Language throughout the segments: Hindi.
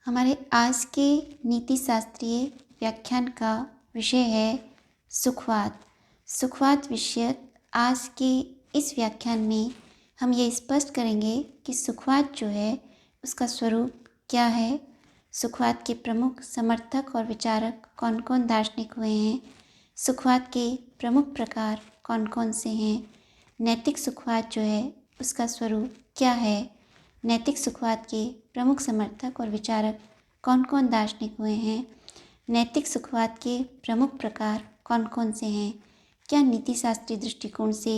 हमारे आज के नीति शास्त्रीय व्याख्यान का विषय है सुखवाद। सुखवाद विषयक आज के इस व्याख्यान में हम ये स्पष्ट करेंगे कि सुखवाद जो है उसका स्वरूप क्या है, सुखवाद के प्रमुख समर्थक और विचारक कौन कौन दार्शनिक हुए हैं, सुखवाद के प्रमुख प्रकार कौन कौन से हैं, नैतिक सुखवाद जो है उसका स्वरूप क्या है, नैतिक सुखवाद के प्रमुख समर्थक और विचारक कौन कौन दार्शनिक हुए हैं, नैतिक सुखवाद के प्रमुख प्रकार कौन कौन से हैं, क्या नीति शास्त्रीय दृष्टिकोण से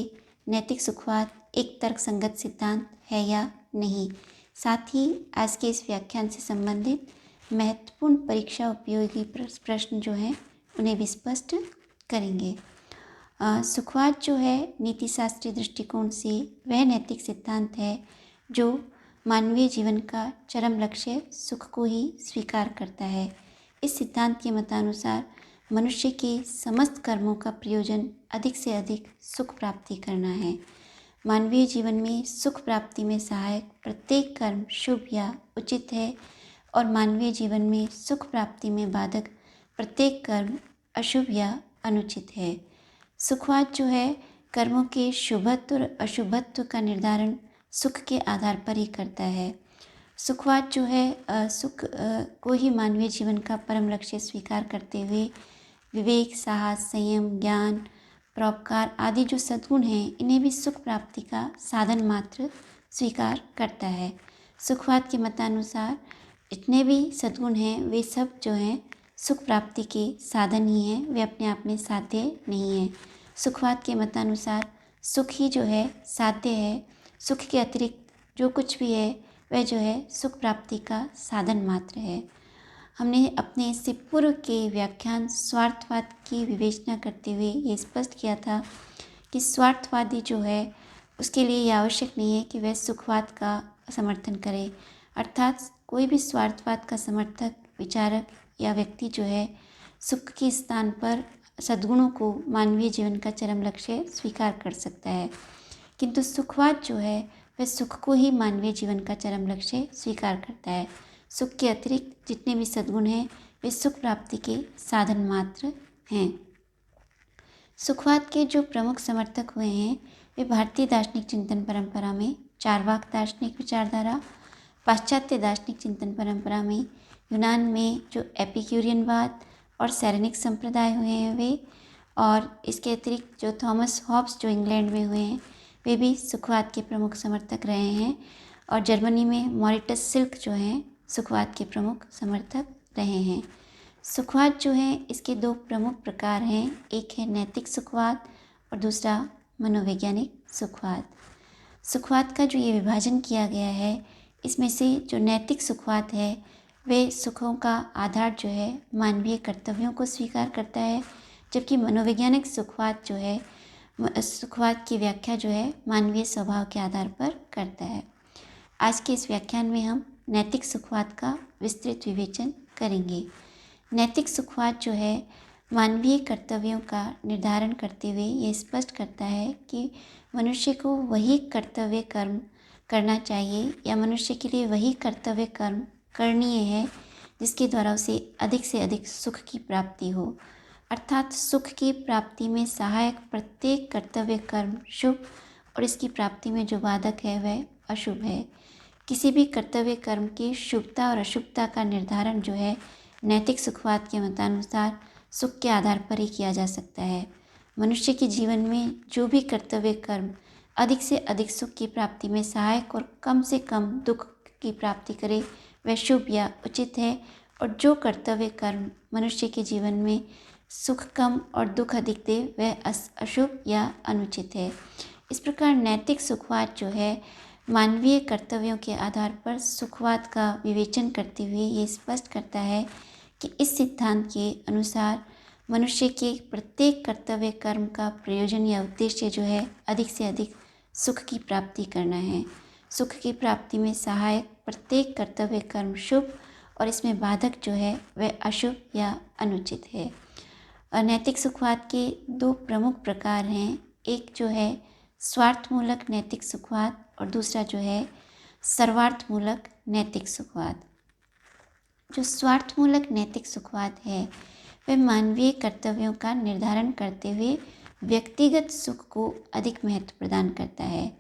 नैतिक सुखवाद एक तर्कसंगत सिद्धांत है या नहीं। साथ ही आज के इस व्याख्यान से संबंधित महत्वपूर्ण परीक्षा उपयोगी प्रश्न जो हैं उन्हें भी स्पष्ट करेंगे। सुखवाद जो है नीति शास्त्रीय दृष्टिकोण से वह नैतिक सिद्धांत है जो मानवीय जीवन का चरम लक्ष्य सुख को ही स्वीकार करता है। इस सिद्धांत के मतानुसार मनुष्य के समस्त कर्मों का प्रयोजन अधिक से अधिक सुख प्राप्ति करना है। मानवीय जीवन में सुख प्राप्ति में सहायक प्रत्येक कर्म शुभ या उचित है और मानवीय जीवन में सुख प्राप्ति में बाधक प्रत्येक कर्म अशुभ या अनुचित है। सुखवाद जो है कर्मों के शुभत्व और अशुभत्व का निर्धारण सुख के आधार पर ही करता है। सुखवाद जो है सुख को ही मानवीय जीवन का परम लक्ष्य स्वीकार करते हुए विवेक, साहस, संयम, ज्ञान, परोपकार आदि जो सद्गुण हैं इन्हें भी सुख प्राप्ति का साधन मात्र स्वीकार करता है। सुखवाद के मतानुसार जितने भी सद्गुण हैं वे सब जो हैं सुख प्राप्ति के साधन ही हैं, वे अपने आप में साध्य नहीं हैं। सुखवाद के मतानुसार सुख ही जो है साध्य है, सुख के अतिरिक्त जो कुछ भी है वह जो है सुख प्राप्ति का साधन मात्र है। हमने अपने इससे पूर्व के व्याख्यान स्वार्थवाद की विवेचना करते हुए ये स्पष्ट किया था कि स्वार्थवादी जो है उसके लिए ये आवश्यक नहीं है कि वह सुखवाद का समर्थन करे, अर्थात कोई भी स्वार्थवाद का समर्थक, विचारक या व्यक्ति जो है सुख के स्थान पर सद्गुणों को मानवीय जीवन का चरम लक्ष्य स्वीकार कर सकता है, किंतु सुखवाद जो है वह सुख को ही मानवीय जीवन का चरम लक्ष्य स्वीकार करता है। सुख के अतिरिक्त जितने भी सद्गुण हैं वे सुख प्राप्ति के साधन मात्र हैं। सुखवाद के जो प्रमुख समर्थक हुए हैं वे भारतीय दार्शनिक चिंतन परंपरा में चार्वाक दार्शनिक विचारधारा, पाश्चात्य दार्शनिक चिंतन परंपरा में यूनान में जो एपिक्यूरियनवाद और सैरेनिक संप्रदाय हुए हैं वे, और इसके अतिरिक्त जो थॉमस हॉब्स जो इंग्लैंड में हुए हैं वे भी सुखवाद के प्रमुख समर्थक रहे हैं, और जर्मनी में मॉरिटस सिल्क जो हैं सुखवाद के प्रमुख समर्थक रहे हैं। सुखवाद जो है इसके दो प्रमुख प्रकार हैं, एक है नैतिक सुखवाद और दूसरा मनोवैज्ञानिक सुखवाद। सुखवाद का जो ये विभाजन किया गया है इसमें से जो नैतिक सुखवाद है वे सुखों का आधार जो है मानवीय कर्तव्यों को स्वीकार करता है, जबकि मनोवैज्ञानिक सुखवाद जो है सुखवाद की व्याख्या जो है मानवीय स्वभाव के आधार पर करता है। आज के इस व्याख्यान में हम नैतिक सुखवाद का विस्तृत विवेचन करेंगे। नैतिक सुखवाद जो है मानवीय कर्तव्यों का निर्धारण करते हुए ये स्पष्ट करता है कि मनुष्य को वही कर्तव्य कर्म करना चाहिए या मनुष्य के लिए वही कर्तव्य कर्म करणीय है जिसके द्वारा उसे अधिक से अधिक सुख की प्राप्ति हो, अर्थात सुख की प्राप्ति में सहायक प्रत्येक कर्तव्य कर्म शुभ और इसकी प्राप्ति में जो बाधक है वह अशुभ है। किसी भी कर्तव्य कर्म की शुभता और अशुभता का निर्धारण जो है नैतिक सुखवाद के मतानुसार सुख के आधार पर ही किया जा सकता है। मनुष्य के जीवन में जो भी कर्तव्य कर्म अधिक से अधिक सुख की प्राप्ति में सहायक और कम से कम दुख की प्राप्ति करे वह शुभ या उचित है, और जो कर्तव्य कर्म मनुष्य के जीवन में सुख कम और दुख अधिक दे वह अशुभ या अनुचित है। इस प्रकार नैतिक सुखवाद जो है मानवीय कर्तव्यों के आधार पर सुखवाद का विवेचन करते हुए ये स्पष्ट करता है कि इस सिद्धांत के अनुसार मनुष्य के प्रत्येक कर्तव्य कर्म का प्रयोजन या उद्देश्य जो है अधिक से अधिक सुख की प्राप्ति करना है। सुख की प्राप्ति में सहायक प्रत्येक कर्तव्य कर्म शुभ और इसमें बाधक जो है वह अशुभ या अनुचित है। नैतिक सुखवाद के दो प्रमुख प्रकार हैं, एक जो है स्वार्थमूलक नैतिक सुखवाद और दूसरा जो है सर्वार्थमूलक नैतिक सुखवाद। जो स्वार्थमूलक नैतिक सुखवाद है वह मानवीय कर्तव्यों का निर्धारण करते हुए व्यक्तिगत सुख को अधिक महत्व प्रदान करता है।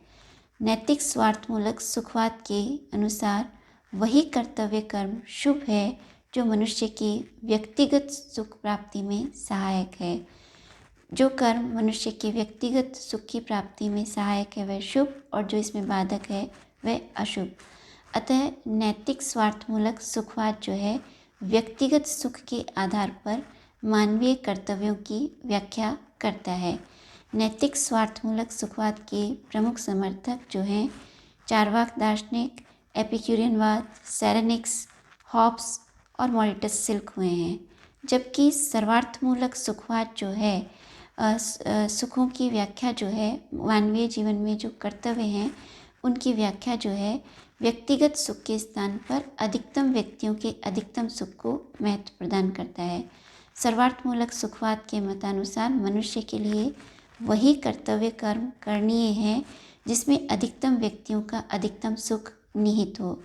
नैतिक स्वार्थमूलक सुखवाद के अनुसार वही कर्तव्य कर्म शुभ है जो मनुष्य की व्यक्तिगत सुख प्राप्ति में सहायक है। जो कर्म मनुष्य के व्यक्तिगत सुख की प्राप्ति में सहायक है वह शुभ और जो इसमें बाधक है वह अशुभ। अतः नैतिक स्वार्थमूलक सुखवाद जो है व्यक्तिगत सुख के आधार पर मानवीय कर्तव्यों की व्याख्या करता है। नैतिक स्वार्थमूलक सुखवाद के प्रमुख समर्थक जो हैं चारवाक दार्शनिक, एपिक्यूरियनवाद, सेरेनिक्स, हॉब्स और मॉरिटस सिल्क हुए हैं। जबकि सर्वार्थमूलक सुखवाद जो है सुखों की व्याख्या जो है मानवीय जीवन में जो कर्तव्य हैं उनकी व्याख्या जो है व्यक्तिगत सुख के स्थान पर अधिकतम व्यक्तियों के अधिकतम सुख को महत्व प्रदान करता है। सर्वार्थमूलक सुखवाद के मतानुसार मनुष्य के लिए वही कर्तव्य कर्म करणीय है जिसमें अधिकतम व्यक्तियों का अधिकतम सुख निहित हो।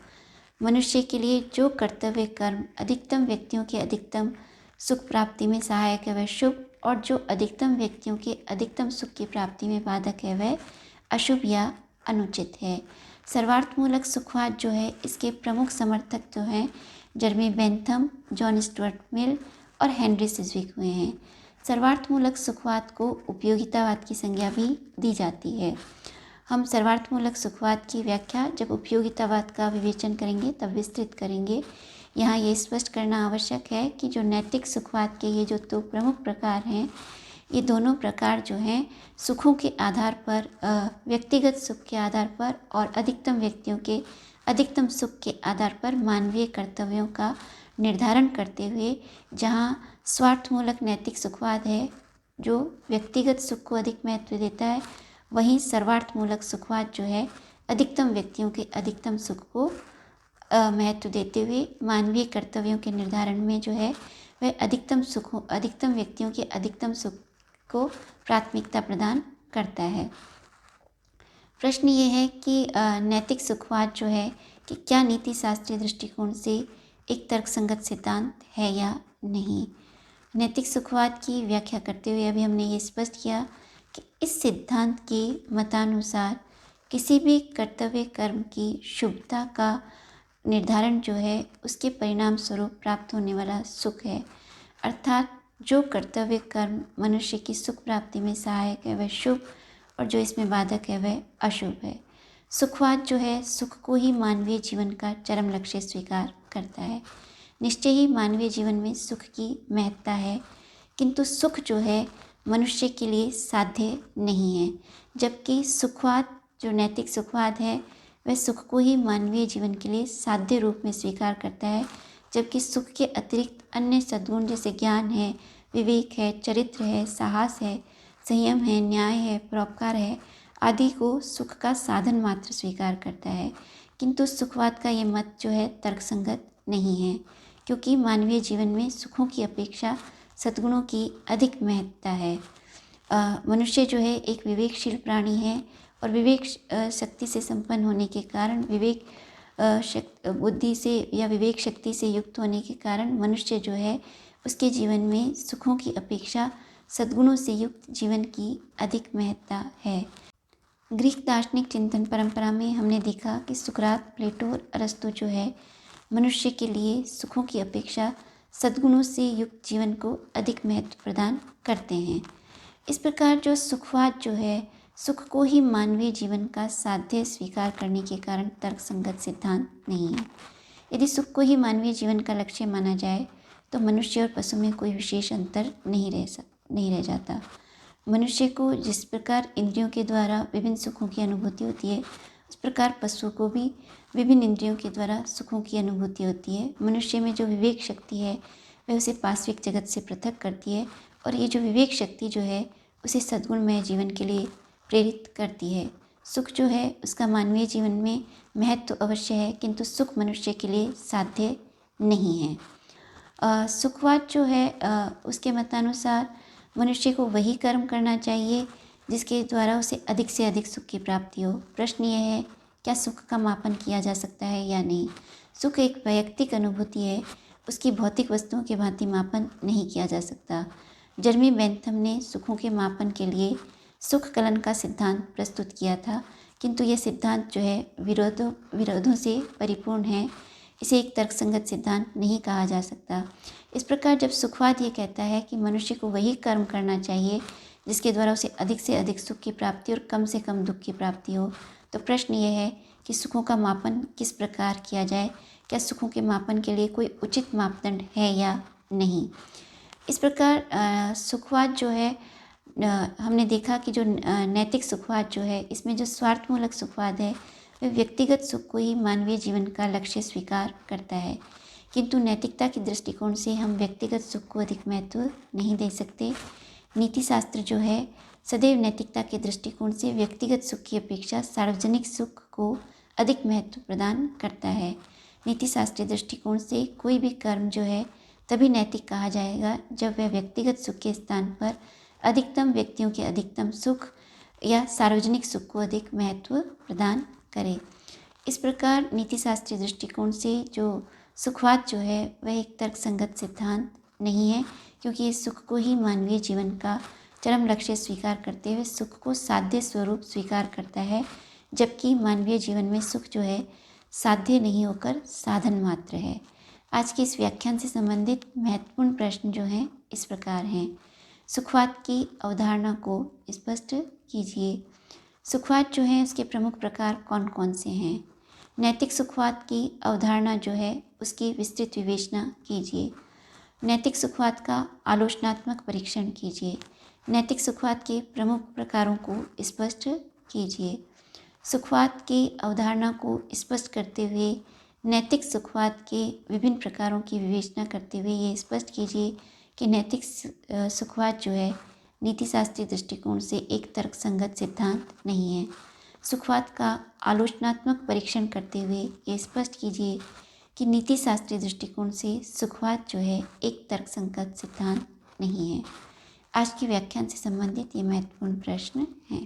मनुष्य के लिए जो कर्तव्य कर्म अधिकतम व्यक्तियों के अधिकतम सुख प्राप्ति में सहायक है वह शुभ और जो अधिकतम व्यक्तियों के अधिकतम सुख की प्राप्ति में बाधक है वह अशुभ या अनुचित है। सर्वार्थमूलक सुखवाद जो है इसके प्रमुख समर्थक जो हैं जर्मी बेंथम, जॉन स्टुअर्ट मिल और हेनरी सिस्विक हुए हैं। सर्वार्थमूलक सुखवाद को उपयोगितावाद की संज्ञा भी दी जाती है। हम सर्वार्थमूलक सुखवाद की व्याख्या जब उपयोगितावाद का विवेचन करेंगे तब विस्तृत करेंगे। यहाँ ये स्पष्ट करना आवश्यक है कि जो नैतिक सुखवाद के ये जो दो प्रमुख प्रकार हैं ये दोनों प्रकार जो हैं सुखों के आधार पर व्यक्तिगत सुख के आधार पर और अधिकतम व्यक्तियों के अधिकतम सुख के आधार पर मानवीय कर्तव्यों का निर्धारण करते हुए जहाँ स्वार्थमूलक नैतिक सुखवाद है जो व्यक्तिगत सुख को अधिक महत्व देता है, वहीं सर्वार्थमूलक सुखवाद जो है अधिकतम व्यक्तियों के अधिकतम सुख को महत्व देते हुए मानवीय कर्तव्यों के निर्धारण में जो है वह अधिकतम व्यक्तियों के अधिकतम सुख को प्राथमिकता प्रदान करता है। प्रश्न ये है कि नैतिक सुखवाद जो है कि क्या नीति शास्त्रीय दृष्टिकोण से एक तर्कसंगत सिद्धांत है या नहीं। नैतिक सुखवाद की व्याख्या करते हुए अभी हमने ये स्पष्ट किया कि इस सिद्धांत के मतानुसार किसी भी कर्तव्य कर्म की शुभता का निर्धारण जो है उसके परिणाम स्वरूप प्राप्त होने वाला सुख है। अर्थात जो कर्तव्य कर्म मनुष्य की सुख प्राप्ति में सहायक है वह शुभ और जो इसमें बाधक है वह अशुभ है। सुखवाद जो है सुख को ही मानवीय जीवन का चरम लक्ष्य स्वीकार करता है। निश्चय ही मानवीय जीवन में सुख की महत्ता है, किंतु सुख जो है मनुष्य के लिए साध्य नहीं है। जबकि सुखवाद जो नैतिक सुखवाद है वह सुख को ही मानवीय जीवन के लिए साध्य रूप में स्वीकार करता है, जबकि सुख के अतिरिक्त अन्य सद्गुण जैसे ज्ञान है, विवेक है, चरित्र है, साहस है, संयम है, न्याय है, परोपकार है आदि को सुख का साधन मात्र स्वीकार करता है। किंतु सुखवाद का ये मत जो है तर्कसंगत नहीं है, क्योंकि मानवीय जीवन में सुखों की अपेक्षा सद्गुणों की अधिक महत्ता है। मनुष्य जो है एक विवेकशील प्राणी है और विवेक शक्ति से संपन्न होने के कारण बुद्धि से या विवेक शक्ति से युक्त होने के कारण मनुष्य जो है उसके जीवन में सुखों की अपेक्षा सद्गुणों से युक्त जीवन की अधिक महत्ता है। ग्रीक दार्शनिक चिंतन परंपरा में हमने देखा कि सुकरात, प्लेटो और अरस्तु जो है मनुष्य के लिए सुखों की अपेक्षा सद्गुणों से युक्त जीवन को अधिक महत्व प्रदान करते हैं। इस प्रकार जो सुखवाद जो है सुख को ही मानवीय जीवन का साध्य स्वीकार करने के कारण तर्कसंगत सिद्धांत नहीं है। यदि सुख को ही मानवीय जीवन का लक्ष्य माना जाए तो मनुष्य और पशु में कोई विशेष अंतर नहीं रह जाता। मनुष्य को जिस प्रकार इंद्रियों के द्वारा विभिन्न सुखों की अनुभूति होती है उस प्रकार पशु को भी विभिन्न इंद्रियों के द्वारा सुखों की अनुभूति होती है। मनुष्य में जो विवेक शक्ति है वह उसे पाश्विक जगत से पृथक करती है और ये जो विवेक शक्ति जो है उसे सद्गुणमय जीवन के लिए प्रेरित करती है। सुख जो है उसका मानवीय जीवन में महत्व अवश्य है, किंतु सुख मनुष्य के लिए साध्य नहीं है। सुखवाद जो है उसके मतानुसार मनुष्य को वही कर्म करना चाहिए जिसके द्वारा उसे अधिक से अधिक सुख की प्राप्ति हो। प्रश्न यह है क्या सुख का मापन किया जा सकता है या नहीं। सुख एक वैयक्तिक अनुभूति है उसकी भौतिक वस्तुओं के भांति मापन नहीं किया जा सकता। जर्मी बेंथम ने सुखों के मापन के लिए सुख कलन का सिद्धांत प्रस्तुत किया था, किंतु यह सिद्धांत जो है विरोधों से परिपूर्ण है। इसे एक तर्कसंगत सिद्धांत नहीं कहा जा सकता। इस प्रकार जब सुखवाद ये कहता है कि मनुष्य को वही कर्म करना चाहिए जिसके द्वारा उसे अधिक से अधिक सुख की प्राप्ति और कम से कम दुख की प्राप्ति हो, तो प्रश्न ये है कि सुखों का मापन किस प्रकार किया जाए। क्या सुखों के मापन के लिए कोई उचित मापदंड है या नहीं। इस प्रकार सुखवाद जो है, हमने देखा कि जो नैतिक सुखवाद जो है, इसमें जो स्वार्थमूलक सुखवाद है वह व्यक्तिगत सुख को ही मानवीय जीवन का लक्ष्य स्वीकार करता है, किंतु नैतिकता के दृष्टिकोण से हम व्यक्तिगत सुख को अधिक महत्व नहीं दे सकते। नीति शास्त्र जो है सदैव नैतिकता के दृष्टिकोण से व्यक्तिगत सुख की अपेक्षा सार्वजनिक सुख को अधिक महत्व प्रदान करता है। नीति शास्त्रीय दृष्टिकोण से कोई भी कर्म जो है तभी नैतिक कहा जाएगा जब वह व्यक्तिगत सुख के स्थान पर अधिकतम व्यक्तियों के अधिकतम सुख या सार्वजनिक सुख को अधिक महत्व प्रदान करे। इस प्रकार नीति शास्त्रीय दृष्टिकोण से जो सुखवाद जो है वह एक तर्कसंगत सिद्धांत नहीं है, क्योंकि इस सुख को ही मानवीय जीवन का चरम लक्ष्य स्वीकार करते हुए सुख को साध्य स्वरूप स्वीकार करता है, जबकि मानवीय जीवन में सुख जो है साध्य नहीं होकर साधन मात्र है। आज के इस व्याख्यान से संबंधित महत्वपूर्ण प्रश्न जो हैं इस प्रकार हैं। सुखवाद की अवधारणा को स्पष्ट कीजिए। सुखवाद जो है उसके प्रमुख प्रकार कौन कौन से हैं। नैतिक सुखवाद की अवधारणा जो है उसकी विस्तृत विवेचना कीजिए। नैतिक सुखवाद का आलोचनात्मक परीक्षण कीजिए। नैतिक सुखवाद के प्रमुख प्रकारों को स्पष्ट कीजिए। सुखवाद की अवधारणा को स्पष्ट करते हुए नैतिक सुखवाद के विभिन्न प्रकारों की विवेचना करते हुए ये स्पष्ट कीजिए कि नैतिक सुखवाद जो है नीति शास्त्रीय दृष्टिकोण से एक तर्कसंगत सिद्धांत नहीं है। सुखवाद का आलोचनात्मक परीक्षण करते हुए ये स्पष्ट कीजिए कि नीति शास्त्रीय दृष्टिकोण से सुखवाद जो है एक तर्कसंगत सिद्धांत नहीं है। आज के व्याख्यान से संबंधित ये महत्वपूर्ण प्रश्न हैं।